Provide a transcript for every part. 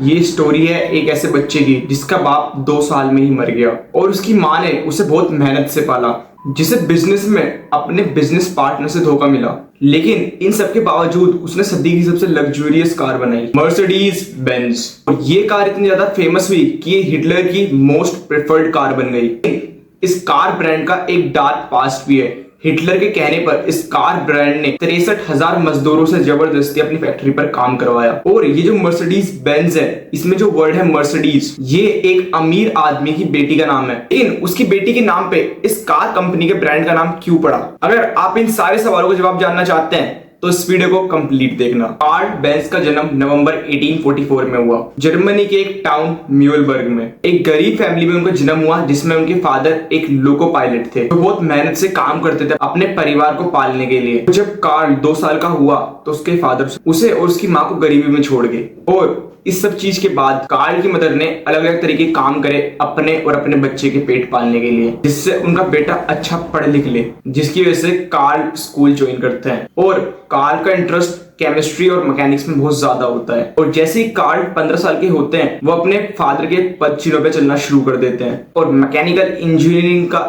ये स्टोरी है एक ऐसे बच्चे की जिसका बाप 2 साल में ही मर गया और उसकी माँ ने उसे बहुत मेहनत से पाला, जिसे बिजनेस में अपने बिजनेस पार्टनर से धोखा मिला। लेकिन इन सब के बावजूद उसने सदी की सबसे लग्जूरियस कार बनाई, मर्सिडीज बेंज। और ये कार इतनी ज्यादा फेमस हुई कि ये हिटलर की मोस्ट प्रेफर्ड कार बन गई। इस कार ब्रांड का एक डार्क पास्ट भी है। हिटलर के कहने पर इस कार ब्रांड ने 63,000 मजदूरों से जबरदस्ती अपनी फैक्ट्री पर काम करवाया। और ये जो मर्सिडीज बेंज है, इसमें जो वर्ड है मर्सिडीज, ये एक अमीर आदमी की बेटी का नाम है। लेकिन उसकी बेटी के नाम पे इस कार कंपनी के ब्रांड का नाम क्यों पड़ा? अगर आप इन सारे सवालों का जवाब जानना चाहते हैं तो इस वीडियो को कंप्लीट देखना। कार्ल बेंज का जन्म नवंबर 1844 में हुआ, जर्मनी के एक टाउन म्यूलबर्ग में। एक गरीब फैमिली में उनका जन्म हुआ, जिसमें उनके फादर एक लोको पायलट थे जो बहुत मेहनत से काम करते थे अपने परिवार को पालने के लिए। जब कार्ल 2 साल का हुआ तो उसके फादर उसे और उसकी माँ को गरीबी में छोड़ गए। और इस सब चीज के बाद कार्ल की मदर ने अलग अलग तरीके काम करे अपने और अपने बच्चे के पेट पालने के लिए, जिससे उनका बेटा अच्छा पढ़ लिख ले, जिसकी वजह से कार्ल स्कूल ज्वाइन करते हैं। और कार्ल का इंटरेस्ट केमिस्ट्री और मैकेनिक्स में बहुत ज्यादा होता है। और जैसे ही कार्ल 15 साल के होते हैं, वो अपने फादर के पदचिन्हों पे चलना शुरू कर देते हैं और मैकेनिकल इंजीनियरिंग का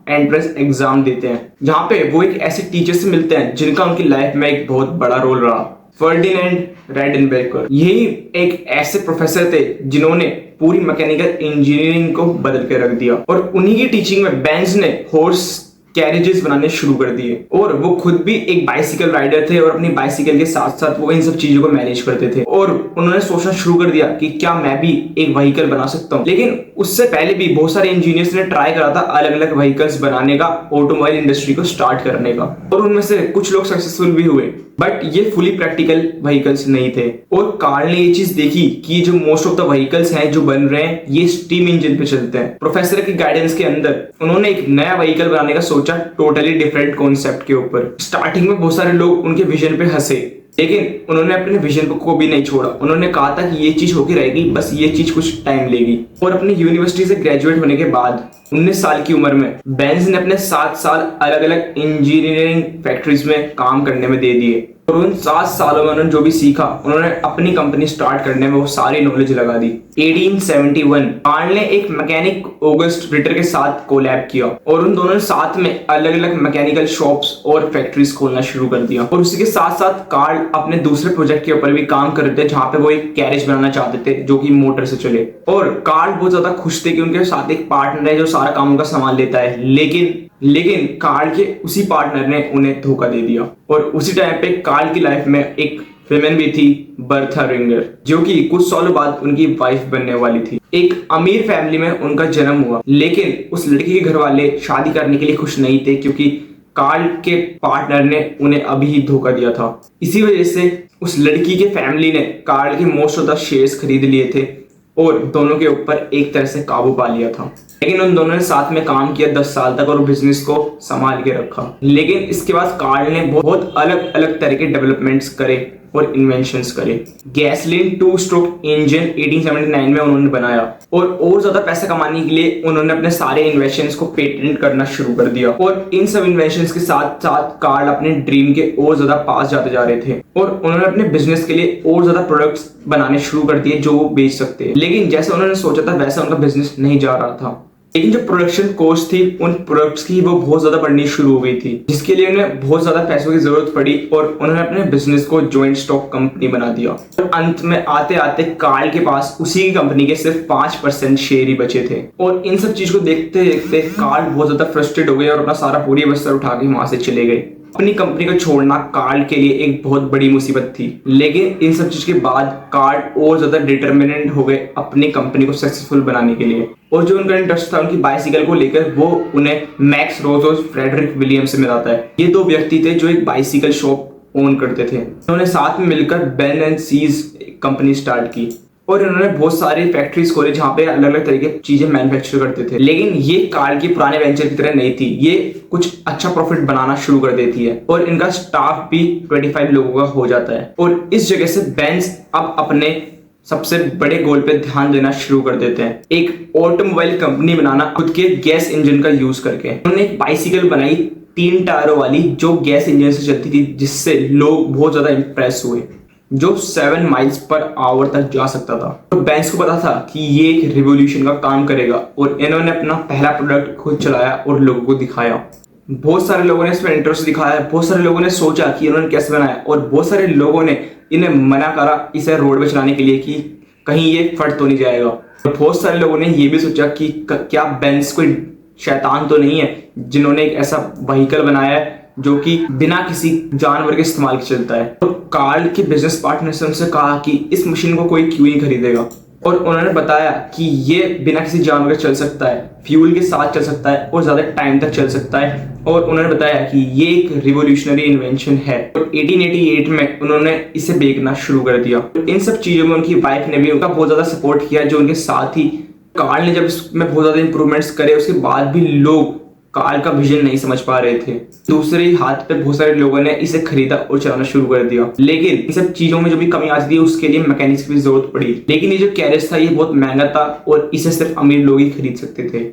एंट्रेंस एग्जाम देते हैं, जहाँ पे वो एक ऐसे टीचर से मिलते हैं जिनका उनकी लाइफ में एक बहुत बड़ा रोल रहा, फर्डिनेंड रेडेनबेकर। यही एक ऐसे प्रोफेसर थे जिन्होंने पूरी मैकेनिकल इंजीनियरिंग को बदल के रख दिया। और उन्हीं की टीचिंग में बेंज ने हॉर्स कैरेजेस बनाने शुरू कर दिए। और वो खुद भी एक बाइसिकल राइडर थे और अपनी बाइसिकल के साथ साथ वो इन सब चीजों को मैनेज करते थे। और उन्होंने सोचना शुरू कर दिया कि क्या मैं भी एक व्हीकल बना सकता हूँ। लेकिन उससे पहले भी बहुत सारे इंजीनियर्स ने ट्राई करा था अलग अलग व्हीकल्स बनाने का, ऑटोमोबाइल इंडस्ट्री को स्टार्ट करने का। और उनमें से कुछ लोग सक्सेसफुल भी हुए, बट ये फुली प्रैक्टिकल व्हीकल्स नहीं थे। और कार्ल ने ये चीज देखी कि जो मोस्ट ऑफ द व्हीकल्स हैं जो बन रहे हैं, ये स्टीम इंजन पे चलते हैं। प्रोफेसर की गाइडेंस के अंदर उन्होंने एक नया व्हीकल बनाने का सोचा, टोटली डिफरेंट कॉन्सेप्ट के ऊपर। स्टार्टिंग में बहुत सारे लोग उनके विजन पे हंसे, लेकिन उन्होंने अपने विजन को भी नहीं छोड़ा। उन्होंने कहा था कि ये चीज होके रहेगी, बस ये चीज कुछ टाइम लेगी। और अपनी यूनिवर्सिटी से ग्रेजुएट होने के बाद 19 साल की उम्र में बेंज ने अपने 7 साल अलग अलग इंजीनियरिंग फैक्ट्रीज में काम करने में दे दिए। और उन 7 सालों में उन्होंने जो भी सीखा, उन्होंने अपनी कंपनी स्टार्ट करने में वो सारी नॉलेज लगा दी। 1871 कार्ल ने एक मैकेनिक ऑगस्ट रिटर के साथ कोलैब किया और उन दोनों ने साथ में अलग अलग मैकेनिकल शॉप्स और फैक्ट्रीज खोलना शुरू कर दिया। और उसी के साथ साथ कार्ल अपने दूसरे प्रोजेक्ट के ऊपर भी काम कर रहे थे, जहाँ पे वो एक कैरेज बनाना चाहते थे जो कि मोटर से चले। और कार्ल बहुत ज्यादा खुश थे कि उनके साथ एक पार्टनर है जो सारा काम उनका संभाल लेता है। लेकिन कार्ल के उसी पार्टनर ने उन्हें धोखा दे दिया। और उसी टाइम पे कार्ल की लाइफ में एक विमेन भी थी, बर्था रिंगर, जो कि कुछ सालों बाद उनकी वाइफ बनने वाली थी। एक अमीर फैमिली में उनका जन्म हुआ, लेकिन उस लड़की के घर वाले शादी करने के लिए खुश नहीं थे, क्योंकि कार्ल के पार्टनर ने उन्हें अभी ही धोखा दिया था। इसी वजह से उस लड़की के फैमिली ने कार्ल के मोस्ट ऑफ द शेयर्स खरीद लिए थे और दोनों के ऊपर एक तरह से काबू पा लिया था। लेकिन उन दोनों ने साथ में काम किया 10 साल तक और बिजनेस को संभाल के रखा। लेकिन इसके बाद कार्ल ने बहुत अलग अलग तरह के डेवलपमेंट्स करे और इन्वेंशंस करे। गैसोलीन 2 स्ट्रोक इंजन 1879 में उन्होंने बनाया। और ज्यादा पैसा कमाने के लिए उन्होंने अपने सारे इन्वेंशंस को पेटेंट करना शुरू कर दिया। और इन सब इन्वेंशंस के साथ साथ कार्ल अपने ड्रीम के और ज्यादा पास जाते जा रहे थे। और उन्होंने अपने बिजनेस के लिए और ज्यादा प्रोडक्ट्स बनाने शुरू कर दिए जो वो बेच सकते हैं। लेकिन जैसे उन्होंने सोचा था वैसा उनका बिजनेस नहीं जा रहा था। लेकिन जो प्रोडक्शन कॉस्ट थी उन प्रोडक्ट्स की वो बहुत ज्यादा बढ़नी शुरू हो गई थी, जिसके लिए उन्हें बहुत ज्यादा पैसों की जरूरत पड़ी। और उन्होंने अपने बिजनेस को जॉइंट स्टॉक कंपनी बना दिया। और अंत में आते आते कार्ल के पास उसी कंपनी के सिर्फ 5% शेयर ही बचे थे। और इन सब चीज को देखते देखते कार्ल बहुत ज्यादा फ्रस्ट्रेट हो गए और अपना सारा पूरी बस्तर उठा के वहां से चले गए। अपनी कंपनी को छोड़ना कार्ल के लिए एक बहुत बड़ी मुसीबत थी। लेकिन इन सब चीज के बाद कार्ल और ज्यादा डिटर्मिनेंट हो गए अपनी कंपनी को सक्सेसफुल बनाने के लिए। और जो उनका इंटरेस्ट था उनकी बाइसिकल को लेकर, वो उन्हें मैक्स रोज और फ्रेडरिक विलियम्स से मिलाता है। ये 2 व्यक्ति थे जो एक बाइसिकल शॉप ओन करते थे। उन्होंने साथ में मिलकर बेन एंड सीज कंपनी स्टार्ट की और इन्होंने बहुत सारी फैक्ट्रीज खोले जहाँ पे अलग अलग तरीके की चीजें मैन्युफैक्चर करते थे। लेकिन ये कार्ल की पुराने वेंचर की तरह नहीं थी, ये कुछ अच्छा प्रॉफिट बनाना शुरू कर देती है। और इनका स्टाफ भी 25 लोगों का हो जाता है। और इस जगह से बेंज अब अपने सबसे बड़े गोल पे ध्यान देना शुरू कर देते हैं, एक ऑटोमोबाइल कंपनी बनाना खुद के गैस इंजन का यूज करके। उन्होंने एक बाइसिकल बनाई 3 टायरों वाली जो गैस इंजन से चलती थी, जिससे लोग बहुत ज्यादा इंप्रेस हुए। जो 7 माइल्स पर आवर तक जा सकता था। तो बेंज को पता था कि ये एक रिवॉल्यूशन का काम करेगा और इन्होंने अपना पहला प्रोडक्ट खुद चलाया और लोगों को दिखाया। बहुत सारे लोगों ने इसमें इंटरेस्ट दिखाया, बहुत सारे लोगों ने सोचा कि इन्होंने कैसे बनाया और बहुत सारे लोगों ने इन्हें मना करा इसे रोड पे चलाने के लिए कि कहीं ये फट तो नहीं जाएगा। और बहुत सारे लोगों ने ये भी सोचा कि क्या बेंज कोई शैतान तो नहीं है जिन्होंने एक ऐसा व्हीकल बनाया है जो कि बिना किसी जानवर के इस्तेमाल के चलता है। तो कार्ल के बिजनेस पार्टनर से उनसे कहा कि इस मशीन को कोई क्यों नहीं खरीदेगा, और उन्होंने बताया कि ये बिना किसी जानवर के चल सकता है, फ्यूल के साथ चल सकता है और ज़्यादा टाइम तक चल सकता है। और उन्होंने बताया कि ये एक रिवोल्यूशनरी इन्वेंशन है। और 1888 में उन्होंने इसे बेचना शुरू कर दिया। इन सब चीज़ों में उनकी वाइफ ने भी उनका बहुत ज़्यादा सपोर्ट किया, जो उनके साथ ही कार्ल ने जब इसमें बहुत ज़्यादा इंप्रूवमेंट्स करे उसके बाद भी लोग कार्ल का विजन नहीं समझ पा रहे थे। दूसरे हाथ पे बहुत सारे लोगों ने इसे खरीदा और चलाना शुरू कर दिया, लेकिन इन सब चीजों में जो भी कमी आती थी उसके लिए मैकेनिक्स की जरूरत पड़ी। लेकिन ये जो कैरेज था ये बहुत महंगा था और इसे सिर्फ अमीर लोग ही खरीद सकते थे।